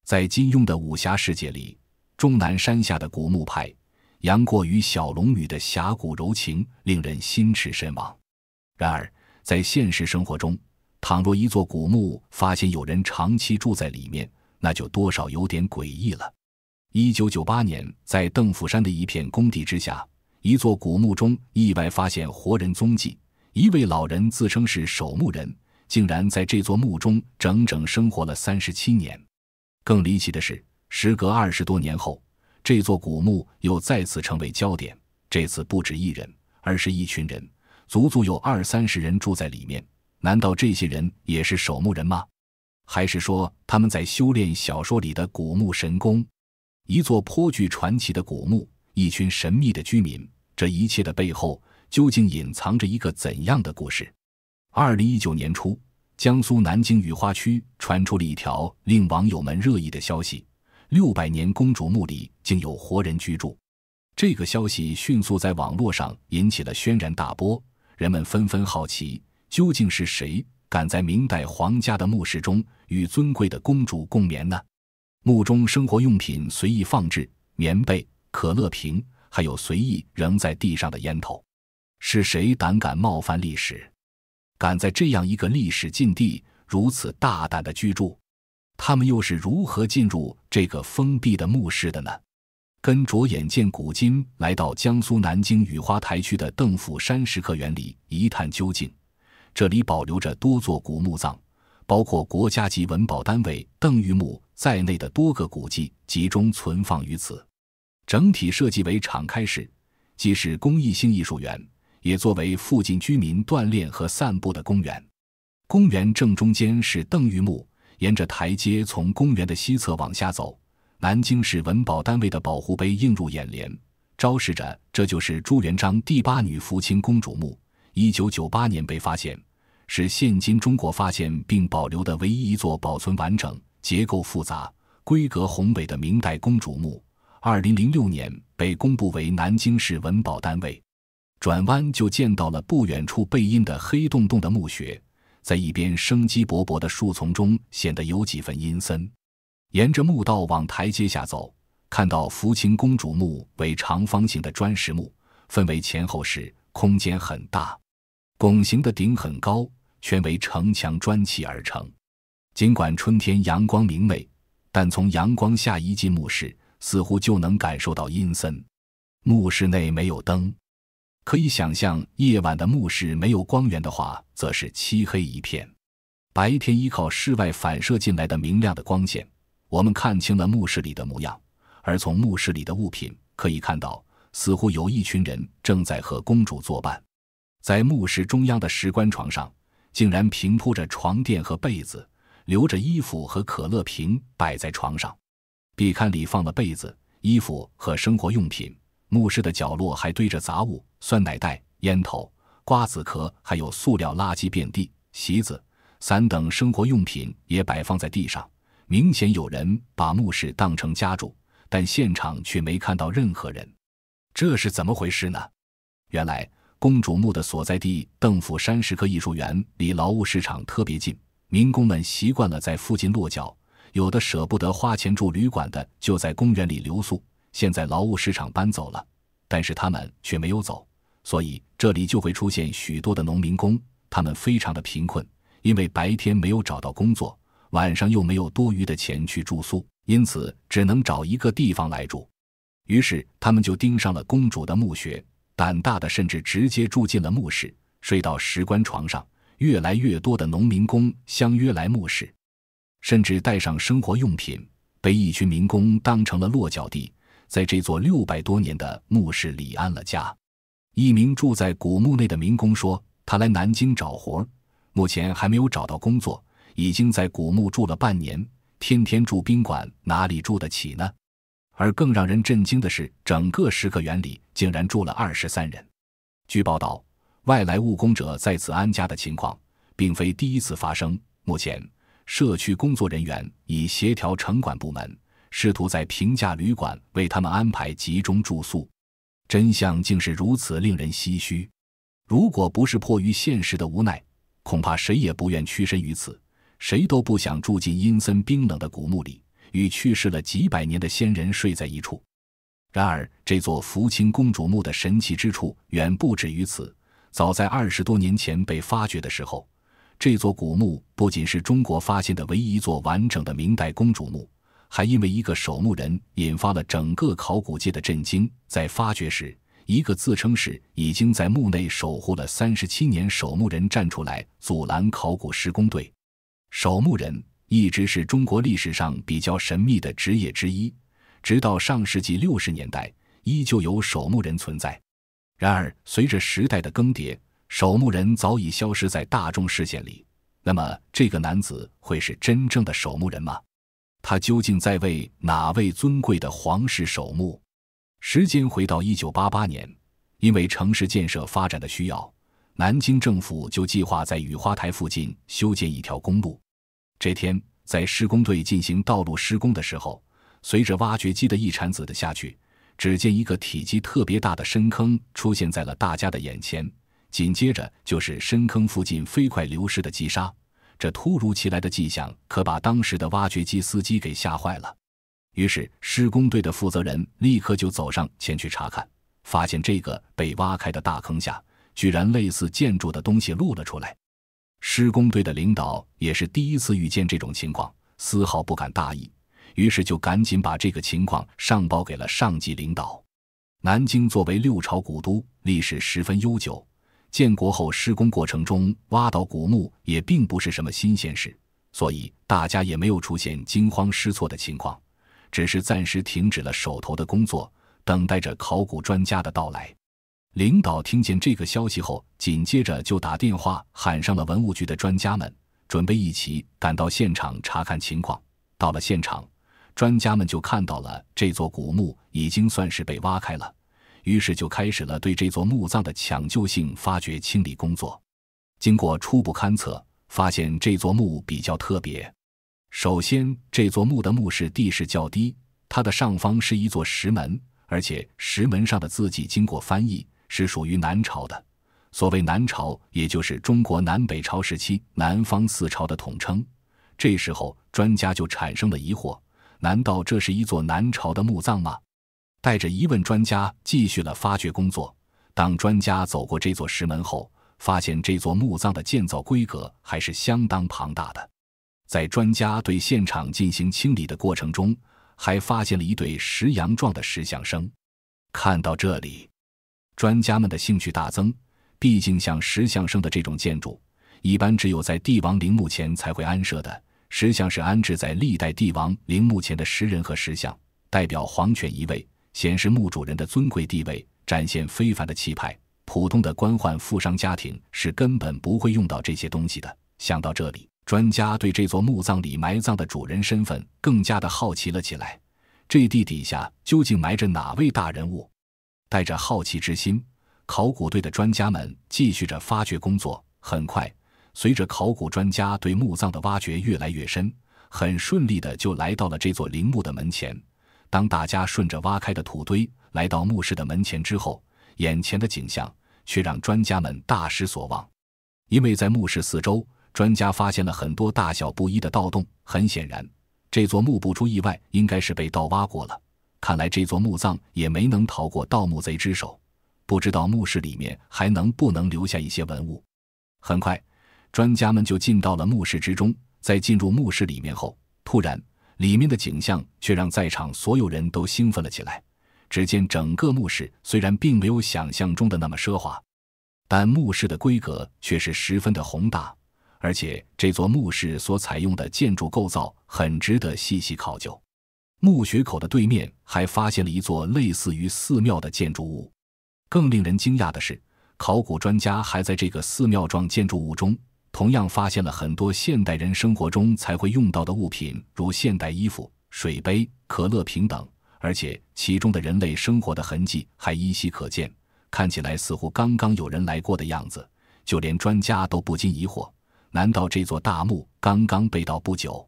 在金庸的武侠世界里，终南山下的古墓派杨过与小龙女的侠骨柔情令人心驰神往。然而在现实生活中，倘若一座古墓发现有人长期住在里面，那就多少有点诡异了。1998年，在邓府山的一片工地之下，一座古墓中意外发现活人踪迹，一位老人自称是守墓人，竟然在这座墓中整整生活了37年。更离奇的是，时隔20多年后，这座古墓又再次成为焦点，这次不止一人，而是一群人，足足有20-30人住在里面。难道这些人也是守墓人吗？还是说他们在修炼小说里的古墓神功？一座颇具传奇的古墓，一群神秘的居民，这一切的背后究竟隐藏着一个怎样的故事？2019年初，江苏南京雨花区传出了一条令网友们热议的消息：600年公主墓里竟有活人居住。这个消息迅速在网络上引起了轩然大波，人们纷纷好奇，究竟是谁敢在明代皇家的墓室中与尊贵的公主共眠呢？墓中生活用品随意放置，棉被、可乐瓶，还有随意扔在地上的烟头。是谁胆敢冒犯历史，敢在这样一个历史禁地如此大胆的居住？他们又是如何进入这个封闭的墓室的呢？跟着眼见古今来到江苏南京雨花台区的邓府山石刻园里一探究竟。这里保留着多座古墓葬，包括国家级文保单位邓玉墓在内的多个古迹集中存放于此。整体设计为敞开式，既是公益性艺术园，也作为附近居民锻炼和散步的公园。公园正中间是邓玉墓，沿着台阶从公园的西侧往下走，南京市文保单位的保护碑映入眼帘，昭示着这就是朱元璋第8女福清公主墓。1998年被发现，是现今中国发现并保留的唯一一座保存完整、结构复杂、规格宏伟的明代公主墓。2006年被公布为南京市文保单位。转弯就见到了不远处背阴的黑洞洞的墓穴，在一边生机勃勃的树丛中显得有几分阴森。沿着墓道往台阶下走，看到福清公主墓为长方形的砖石墓，分为前后室，空间很大，拱形的顶很高，全为城墙砖砌而成。尽管春天阳光明媚，但从阳光下一进墓室，似乎就能感受到阴森。墓室内没有灯，可以想象夜晚的墓室没有光源的话，则是漆黑一片。白天依靠室外反射进来的明亮的光线，我们看清了墓室里的模样，而从墓室里的物品可以看到，似乎有一群人正在和公主作伴。在墓室中央的石棺床上，竟然平铺着床垫和被子，留着衣服和可乐瓶摆在床上。壁龛里放了被子、衣服和生活用品，墓室的角落还堆着杂物，酸奶袋、烟头、瓜子壳，还有塑料垃圾遍地，席子、伞等生活用品也摆放在地上。明显有人把墓室当成家住，但现场却没看到任何人。这是怎么回事呢？原来公主墓的所在地邓府山石刻艺术园离劳务市场特别近，民工们习惯了在附近落脚，有的舍不得花钱住旅馆的就在公园里留宿。现在劳务市场搬走了，但是他们却没有走，所以这里就会出现许多的农民工，他们非常的贫困，因为白天没有找到工作，晚上又没有多余的钱去住宿，因此只能找一个地方来住。于是他们就盯上了公主的墓穴，胆大的甚至直接住进了墓室，睡到石棺床上。越来越多的农民工相约来墓室，甚至带上生活用品，被一群民工当成了落脚地，在这座600多年的墓室里安了家。一名住在古墓内的民工说，他来南京找活，目前还没有找到工作，已经在古墓住了半年，天天住宾馆，哪里住得起呢？而更让人震惊的是，整个石刻园里竟然住了23人。据报道，外来务工者在此安家的情况并非第一次发生，目前社区工作人员已协调城管部门，试图在平价旅馆为他们安排集中住宿。真相竟是如此令人唏嘘。如果不是迫于现实的无奈，恐怕谁也不愿屈身于此，谁都不想住进阴森冰冷的古墓里，与去世了几百年的先人睡在一处。然而，这座福清公主墓的神奇之处远不止于此。早在20多年前被发掘的时候，这座古墓不仅是中国发现的唯一一座完整的明代公主墓，还因为一个守墓人引发了整个考古界的震惊。在发掘时，一个自称是已经在墓内守护了37年守墓人站出来阻拦考古施工队。守墓人一直是中国历史上比较神秘的职业之一，直到上世纪60年代依旧有守墓人存在。然而，随着时代的更迭，守墓人早已消失在大众视线里。那么，这个男子会是真正的守墓人吗？他究竟在为哪位尊贵的皇室守墓？时间回到1988年，因为城市建设发展的需要，南京政府就计划在雨花台附近修建一条公路。这天，在施工队进行道路施工的时候，随着挖掘机的一铲子的下去，只见一个体积特别大的深坑出现在了大家的眼前，紧接着就是深坑附近飞快流逝的积沙。这突如其来的迹象可把当时的挖掘机司机给吓坏了。于是施工队的负责人立刻就走上前去查看，发现这个被挖开的大坑下居然类似建筑的东西露了出来。施工队的领导也是第一次遇见这种情况，丝毫不敢大意，于是就赶紧把这个情况上报给了上级领导。南京作为六朝古都，历史十分悠久，建国后施工过程中挖到古墓也并不是什么新鲜事，所以大家也没有出现惊慌失措的情况，只是暂时停止了手头的工作，等待着考古专家的到来。领导听见这个消息后，紧接着就打电话喊上了文物局的专家们，准备一起赶到现场查看情况。到了现场，专家们就看到了这座古墓已经算是被挖开了，于是就开始了对这座墓葬的抢救性发掘清理工作。经过初步勘测，发现这座墓比较特别。首先，这座墓的墓室地势较低，它的上方是一座石门，而且石门上的字迹经过翻译，是属于南朝的。所谓南朝，也就是中国南北朝时期南方四朝的统称。这时候专家就产生了疑惑，难道这是一座南朝的墓葬吗？带着疑问，专家继续了发掘工作。当专家走过这座石门后，发现这座墓葬的建造规格还是相当庞大的。在专家对现场进行清理的过程中，还发现了一对石羊状的石像生。看到这里，专家们的兴趣大增，毕竟像石像生的这种建筑，一般只有在帝王陵墓前才会安设的。石像是安置在历代帝王陵墓前的石人和石像，代表皇权一位，显示墓主人的尊贵地位，展现非凡的气派。普通的官宦富商家庭是根本不会用到这些东西的。想到这里，专家对这座墓葬里埋葬的主人身份更加的好奇了起来。这地底下究竟埋着哪位大人物？带着好奇之心，考古队的专家们继续着发掘工作。很快，随着考古专家对墓葬的挖掘越来越深，很顺利的就来到了这座陵墓的门前。当大家顺着挖开的土堆来到墓室的门前之后，眼前的景象却让专家们大失所望。因为在墓室四周，专家发现了很多大小不一的盗洞，很显然，这座墓不出意外应该是被盗挖过了。看来这座墓葬也没能逃过盗墓贼之手，不知道墓室里面还能不能留下一些文物。很快，专家们就进到了墓室之中。在进入墓室里面后，突然里面的景象却让在场所有人都兴奋了起来。只见整个墓室虽然并没有想象中的那么奢华，但墓室的规格却是十分的宏大，而且这座墓室所采用的建筑构造很值得细细考究。墓穴口的对面还发现了一座类似于寺庙的建筑物。更令人惊讶的是，考古专家还在这个寺庙状建筑物中同样发现了很多现代人生活中才会用到的物品，如现代衣服、水杯、可乐瓶等，而且其中的人类生活的痕迹还依稀可见，看起来似乎刚刚有人来过的样子。就连专家都不禁疑惑，难道这座大墓刚刚被盗不久？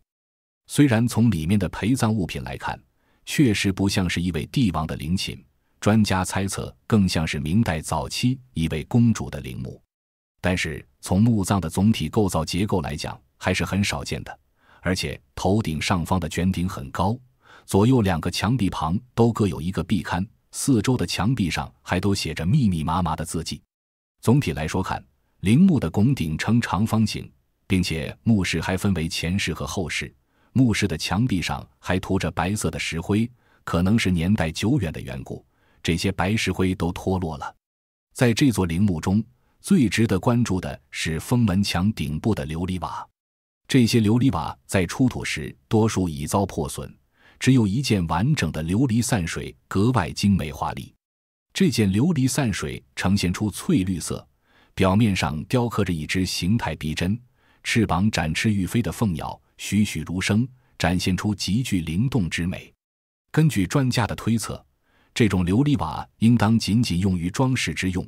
虽然从里面的陪葬物品来看，确实不像是一位帝王的陵寝，专家猜测更像是明代早期一位公主的陵墓。但是从墓葬的总体构造结构来讲，还是很少见的，而且头顶上方的卷顶很高，左右2个墙壁旁都各有一个壁龛，四周的墙壁上还都写着密密麻麻的字迹。总体来说看，陵墓的拱顶呈长方形，并且墓室还分为前室和后室，墓室的墙壁上还涂着白色的石灰，可能是年代久远的缘故，这些白石灰都脱落了。在这座陵墓中，最值得关注的是封门墙顶部的琉璃瓦。这些琉璃瓦在出土时多数已遭破损，只有一件完整的琉璃散水格外精美华丽。这件琉璃散水呈现出翠绿色，表面上雕刻着一只形态逼真、翅膀展翅欲飞的凤鸟，栩栩如生，展现出极具灵动之美。根据专家的推测，这种琉璃瓦应当仅仅用于装饰之用，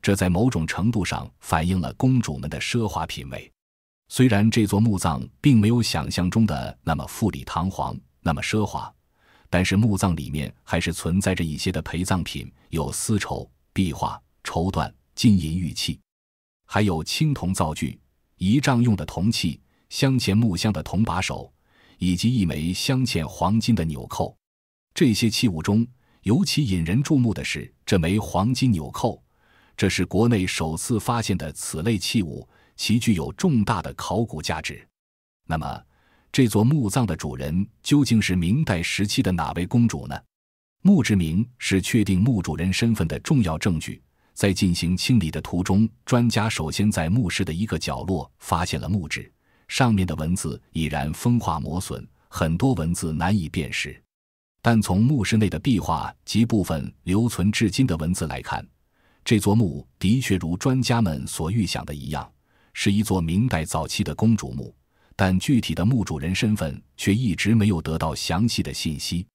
这在某种程度上反映了公主们的奢华品味。虽然这座墓葬并没有想象中的那么富丽堂皇，那么奢华，但是墓葬里面还是存在着一些的陪葬品，有丝绸、壁画、绸缎、金银玉器，还有青铜灶具、仪仗用的铜器、镶嵌木箱的铜把手，以及一枚镶嵌黄金的纽扣。这些器物中，尤其引人注目的是这枚黄金纽扣，这是国内首次发现的此类器物，其具有重大的考古价值。那么，这座墓葬的主人究竟是明代时期的哪位公主呢？墓志铭是确定墓主人身份的重要证据。在进行清理的途中，专家首先在墓室的一个角落发现了墓志，上面的文字已然风化磨损，很多文字难以辨识。但从墓室内的壁画及部分留存至今的文字来看，这座墓的确如专家们所预想的一样，是一座明代早期的公主墓，但具体的墓主人身份却一直没有得到详细的信息。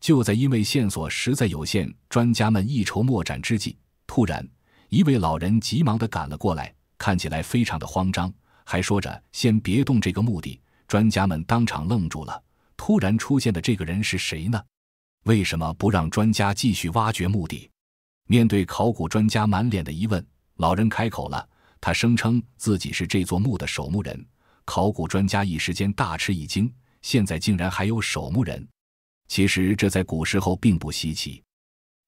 就在因为线索实在有限，专家们一筹莫展之际，突然一位老人急忙地赶了过来，看起来非常的慌张，还说着先别动这个墓地。专家们当场愣住了，突然出现的这个人是谁呢？为什么不让专家继续挖掘墓地？面对考古专家满脸的疑问，老人开口了，他声称自己是这座墓的守墓人。考古专家一时间大吃一惊，现在竟然还有守墓人。其实这在古时候并不稀奇，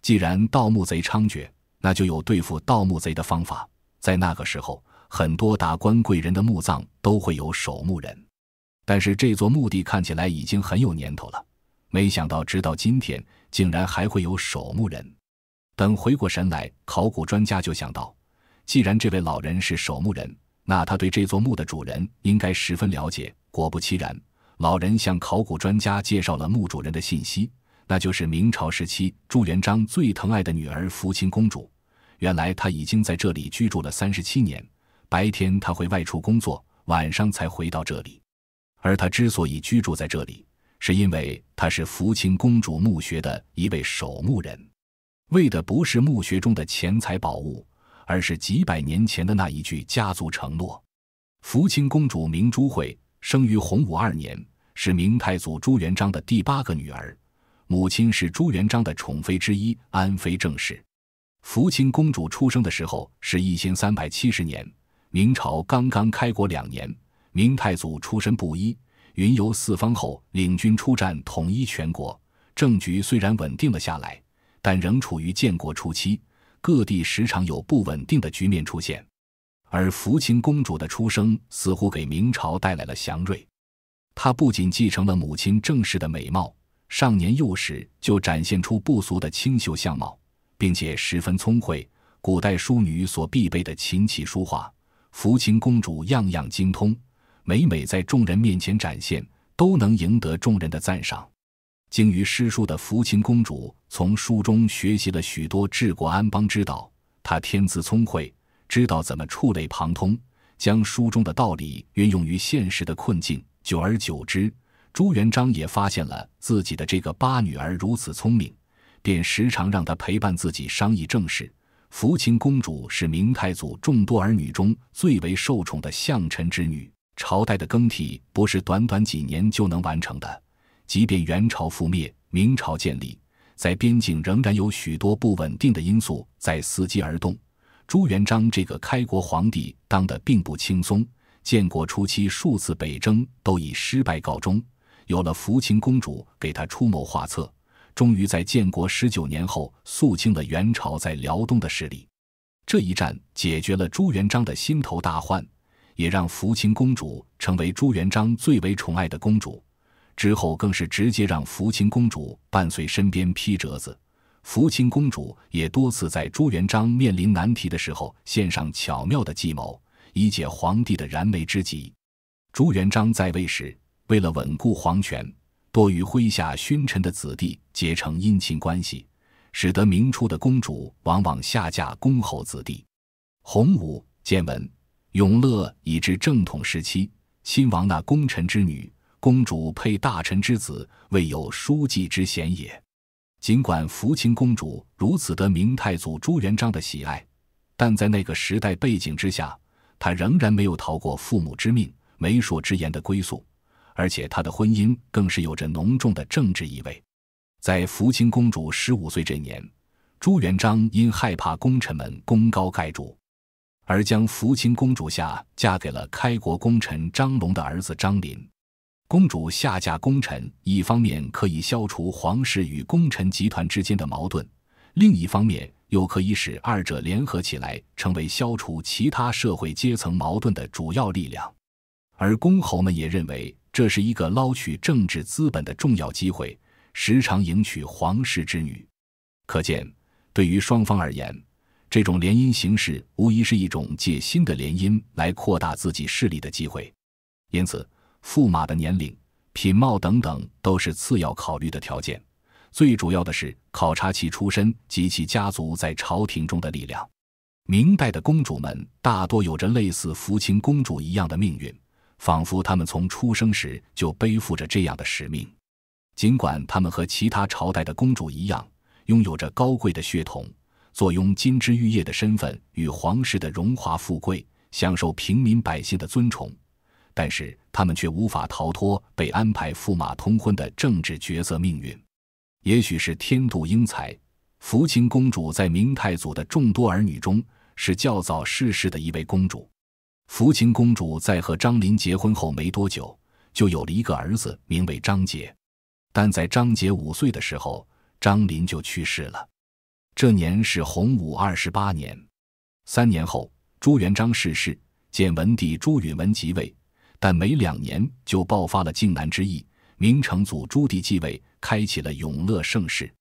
既然盗墓贼猖獗，那就有对付盗墓贼的方法。在那个时候，很多达官贵人的墓葬都会有守墓人。但是这座墓地看起来已经很有年头了，没想到直到今天竟然还会有守墓人。等回过神来，考古专家就想到，既然这位老人是守墓人，那他对这座墓的主人应该十分了解。果不其然，老人向考古专家介绍了墓主人的信息，那就是明朝时期朱元璋最疼爱的女儿福清公主。原来她已经在这里居住了37年，白天她会外出工作，晚上才回到这里。而她之所以居住在这里，是因为她是福清公主墓穴的一位守墓人，为的不是墓穴中的钱财宝物，而是几百年前的那一句家族承诺。福清公主名朱慧，生于洪武2年，是明太祖朱元璋的第8个女儿，母亲是朱元璋的宠妃之一安妃正氏。福清公主出生的时候是1370年，明朝刚刚开国2年，明太祖出身布衣，云游四方后领军出战统一全国，政局虽然稳定了下来，但仍处于建国初期，各地时常有不稳定的局面出现。而福清公主的出生似乎给明朝带来了祥瑞，她不仅继承了母亲郑氏的美貌，上年幼时就展现出不俗的清秀相貌，并且十分聪慧，古代淑女所必备的琴棋书画，福清公主样样精通，每每在众人面前展现，都能赢得众人的赞赏。精于诗书的福清公主从书中学习了许多治国安邦之道，她天资聪慧，知道怎么触类旁通，将书中的道理运用于现实的困境。久而久之，朱元璋也发现了自己的这个8女儿如此聪明，便时常让她陪伴自己商议政事。福清公主是明太祖众多儿女中最为受宠的相臣之女，朝代的更替不是短短几年就能完成的。即便元朝覆灭，明朝建立，在边境仍然有许多不稳定的因素在伺机而动。朱元璋这个开国皇帝当得并不轻松，建国初期数次北征都以失败告终，有了福清公主给他出谋划策，终于在建国19年后肃清了元朝在辽东的势力。这一战解决了朱元璋的心头大患，也让福清公主成为朱元璋最为宠爱的公主。之后更是直接让福清公主伴随身边批折子。福清公主也多次在朱元璋面临难题的时候献上巧妙的计谋，以解皇帝的燃眉之急。朱元璋在位时，为了稳固皇权，多与麾下勋臣的子弟结成姻亲关系，使得明初的公主往往下嫁公侯子弟。洪武、建文、永乐以至正统时期，亲王纳功臣之女，公主配大臣之子，未有书记之嫌也。尽管福清公主如此得明太祖朱元璋的喜爱，但在那个时代背景之下，她仍然没有逃过父母之命、媒妁之言的归宿，而且她的婚姻更是有着浓重的政治意味。在福清公主15岁这年，朱元璋因害怕功臣们功高盖主，而将福清公主下嫁给了开国功臣张龙的儿子张林。公主下嫁功臣，一方面可以消除皇室与功臣集团之间的矛盾，另一方面又可以使二者联合起来，成为消除其他社会阶层矛盾的主要力量。而公侯们也认为这是一个捞取政治资本的重要机会，时常迎娶皇室之女。可见，对于双方而言，这种联姻形式无疑是一种借新的联姻来扩大自己势力的机会。因此，驸马的年龄、品貌等等都是次要考虑的条件，最主要的是考察其出身及其家族在朝廷中的力量。明代的公主们大多有着类似福清公主一样的命运，仿佛她们从出生时就背负着这样的使命。尽管她们和其他朝代的公主一样，拥有着高贵的血统，坐拥金枝玉叶的身份与皇室的荣华富贵，享受平民百姓的尊崇，但是他们却无法逃脱被安排驸马通婚的政治角色命运。也许是天妒英才，福清公主在明太祖的众多儿女中是较早逝世的一位公主。福清公主在和张林结婚后没多久，就有了一个儿子，名为张杰。但在张杰5岁的时候，张林就去世了。这年是洪武28年。3年后，朱元璋逝世，建文帝朱允炆即位，但没2年就爆发了靖难之役，明成祖朱棣继位，开启了永乐盛世。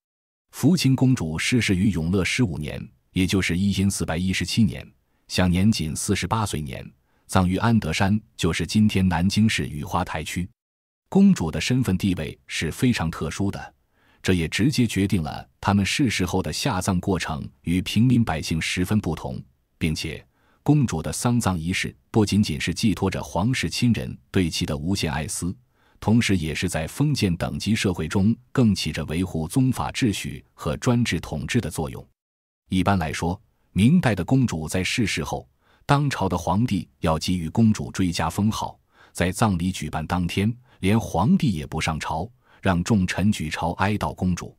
福清公主逝世于永乐15年，也就是1417年，享年仅48岁年，葬于安德山，就是今天南京市雨花台区。公主的身份地位是非常特殊的，这也直接决定了他们逝世后的下葬过程与平民百姓十分不同，并且公主的丧葬仪式不仅仅是寄托着皇室亲人对其的无限爱思，同时也是在封建等级社会中更起着维护宗法秩序和专制统治的作用。一般来说，明代的公主在逝世后，当朝的皇帝要给予公主追加封号，在葬礼举办当天，连皇帝也不上朝，让众臣举朝哀悼公主。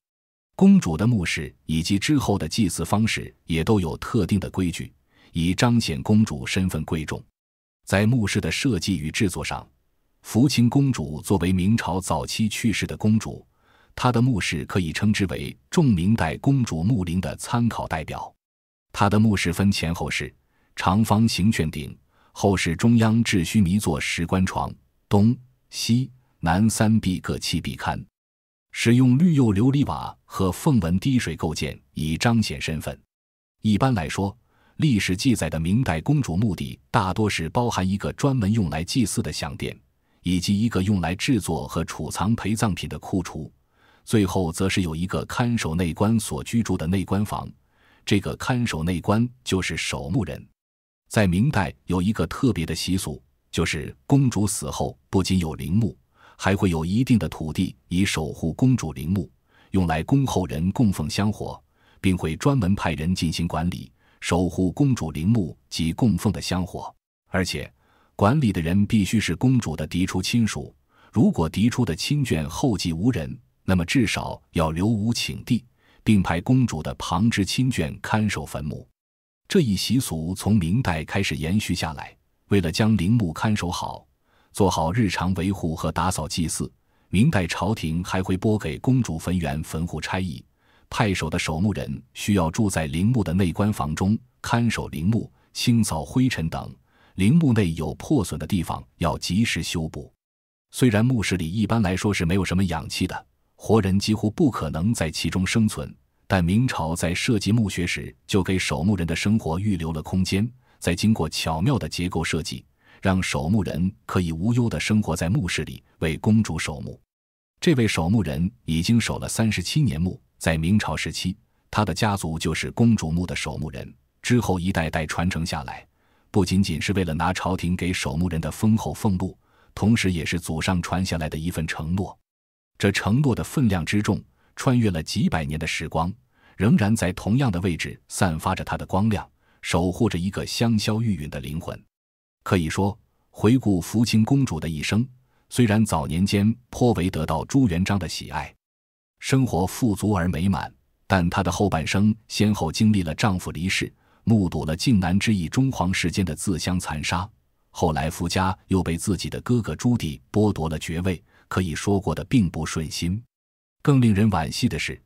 公主的墓室以及之后的祭祀方式也都有特定的规矩，以彰显公主身份贵重。在墓室的设计与制作上，福清公主作为明朝早期去世的公主，她的墓室可以称之为众明代公主墓陵的参考代表。她的墓室分前后室，长方形券顶，后室中央置须弥座石棺床，东西南3壁各7壁龛，使用绿釉琉璃瓦和凤纹滴水构件，以彰显身份。一般来说，历史记载的明代公主墓地大多是包含一个专门用来祭祀的享殿，以及一个用来制作和储藏陪葬品的库橱，最后则是有一个看守内官所居住的内官房，这个看守内官就是守墓人。在明代有一个特别的习俗，就是公主死后不仅有陵墓，还会有一定的土地以守护公主陵墓，用来供后人供奉香火，并会专门派人进行管理，守护公主陵墓及供奉的香火。而且管理的人必须是公主的嫡出亲属，如果嫡出的亲眷后继无人，那么至少要留无请地，并派公主的旁支亲眷看守坟墓。这一习俗从明代开始延续下来，为了将陵墓看守好，做好日常维护和打扫祭祀，明代朝廷还会拨给公主坟园坟户差役，派守的守墓人需要住在陵墓的内棺房中，看守陵墓、清扫灰尘等，陵墓内有破损的地方要及时修补。虽然墓室里一般来说是没有什么氧气的，活人几乎不可能在其中生存，但明朝在设计墓穴时就给守墓人的生活预留了空间，再经过巧妙的结构设计，让守墓人可以无忧地生活在墓室里，为公主守墓。这位守墓人已经守了37年墓，在明朝时期，他的家族就是公主墓的守墓人，之后一代代传承下来，不仅仅是为了拿朝廷给守墓人的丰厚俸禄，同时也是祖上传下来的一份承诺。这承诺的分量之重，穿越了几百年的时光，仍然在同样的位置散发着它的光亮，守护着一个香消玉殒的灵魂。可以说，回顾福清公主的一生，虽然早年间颇为得到朱元璋的喜爱，生活富足而美满，但她的后半生先后经历了丈夫离世，目睹了靖难之役中皇室间的自相残杀，后来夫家又被自己的哥哥朱棣剥夺了爵位，可以说过得并不顺心。更令人惋惜的是，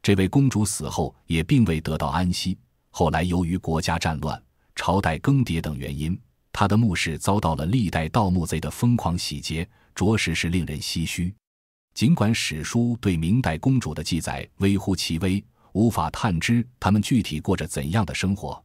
这位公主死后也并未得到安息，后来由于国家战乱、朝代更迭等原因，她的墓室遭到了历代盗墓贼的疯狂洗劫，着实是令人唏嘘。尽管史书对明代公主的记载微乎其微，无法探知她们具体过着怎样的生活，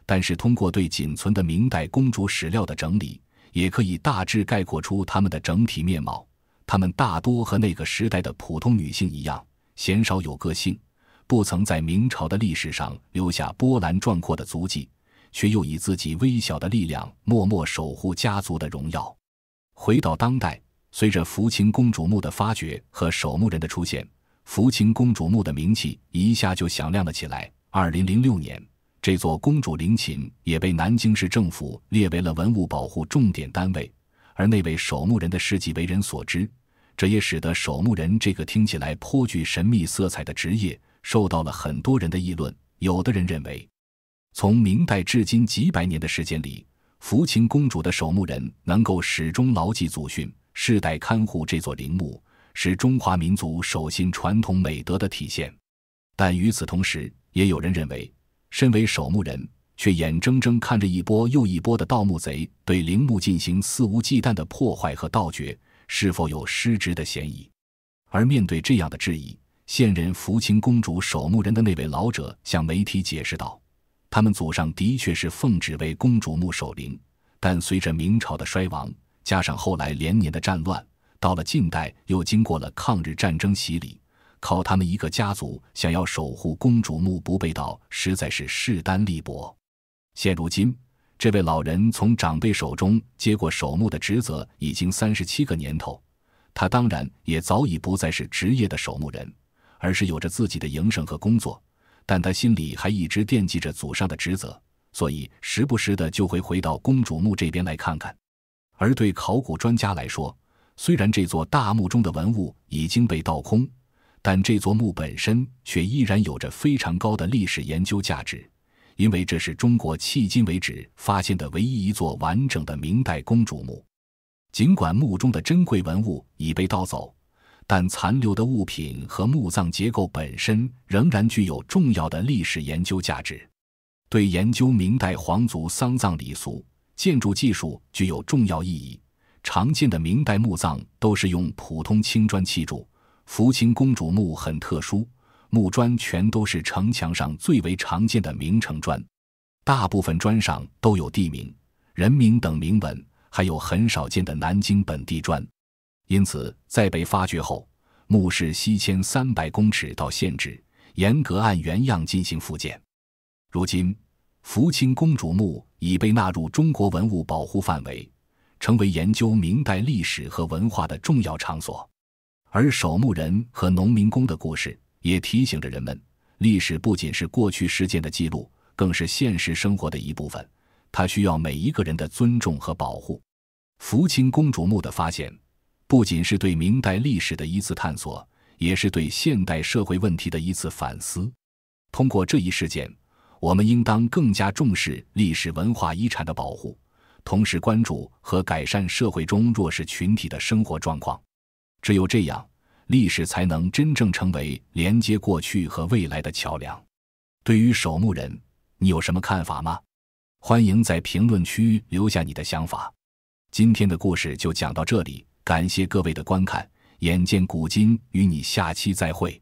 但是通过对仅存的明代公主史料的整理，也可以大致概括出她们的整体面貌。她们大多和那个时代的普通女性一样，鲜少有个性，不曾在明朝的历史上留下波澜壮阔的足迹，却又以自己微小的力量默默守护家族的荣耀。回到当代，随着福清公主墓的发掘和守墓人的出现，福清公主墓的名气一下就响亮了起来。2006年，这座公主陵寝也被南京市政府列为了文物保护重点单位，而那位守墓人的事迹为人所知，这也使得守墓人这个听起来颇具神秘色彩的职业受到了很多人的议论。有的人认为，从明代至今几百年的时间里，福清公主的守墓人能够始终牢记祖训，世代看护这座陵墓，是中华民族守信传统美德的体现。但与此同时，也有人认为，身为守墓人，却眼睁睁看着一波又一波的盗墓贼对陵墓进行肆无忌惮的破坏和盗掘，是否有失职的嫌疑？而面对这样的质疑，现任福清公主守墓人的那位老者向媒体解释道，他们祖上的确是奉旨为公主墓守陵，但随着明朝的衰亡，加上后来连年的战乱，到了近代又经过了抗日战争洗礼，靠他们一个家族想要守护公主墓不被盗，实在是势单力薄。现如今，这位老人从长辈手中接过守墓的职责已经37个年头，他当然也早已不再是职业的守墓人，而是有着自己的营生和工作，但他心里还一直惦记着祖上的职责，所以时不时的就会回到公主墓这边来看看。而对考古专家来说，虽然这座大墓中的文物已经被盗空，但这座墓本身却依然有着非常高的历史研究价值，因为这是中国迄今为止发现的唯一一座完整的明代公主墓。尽管墓中的珍贵文物已被盗走，但残留的物品和墓葬结构本身仍然具有重要的历史研究价值，对研究明代皇族丧葬礼俗、建筑技术具有重要意义。常见的明代墓葬都是用普通青砖砌筑，福清公主墓很特殊，墓砖全都是城墙上最为常见的明城砖，大部分砖上都有地名、人名等铭文，还有很少见的南京本地砖。因此在被发掘后，墓室西迁300公尺到县治，严格按原样进行复建。如今福清公主墓已被纳入中国文物保护范围，成为研究明代历史和文化的重要场所。而守墓人和农民工的故事也提醒着人们，历史不仅是过去事件的记录，更是现实生活的一部分，它需要每一个人的尊重和保护。福清公主墓的发现不仅是对明代历史的一次探索，也是对现代社会问题的一次反思。通过这一事件，我们应当更加重视历史文化遗产的保护，同时关注和改善社会中弱势群体的生活状况。只有这样，历史才能真正成为连接过去和未来的桥梁。对于守墓人，你有什么看法吗？欢迎在评论区留下你的想法。今天的故事就讲到这里，感谢各位的观看，眼见古今，与你下期再会。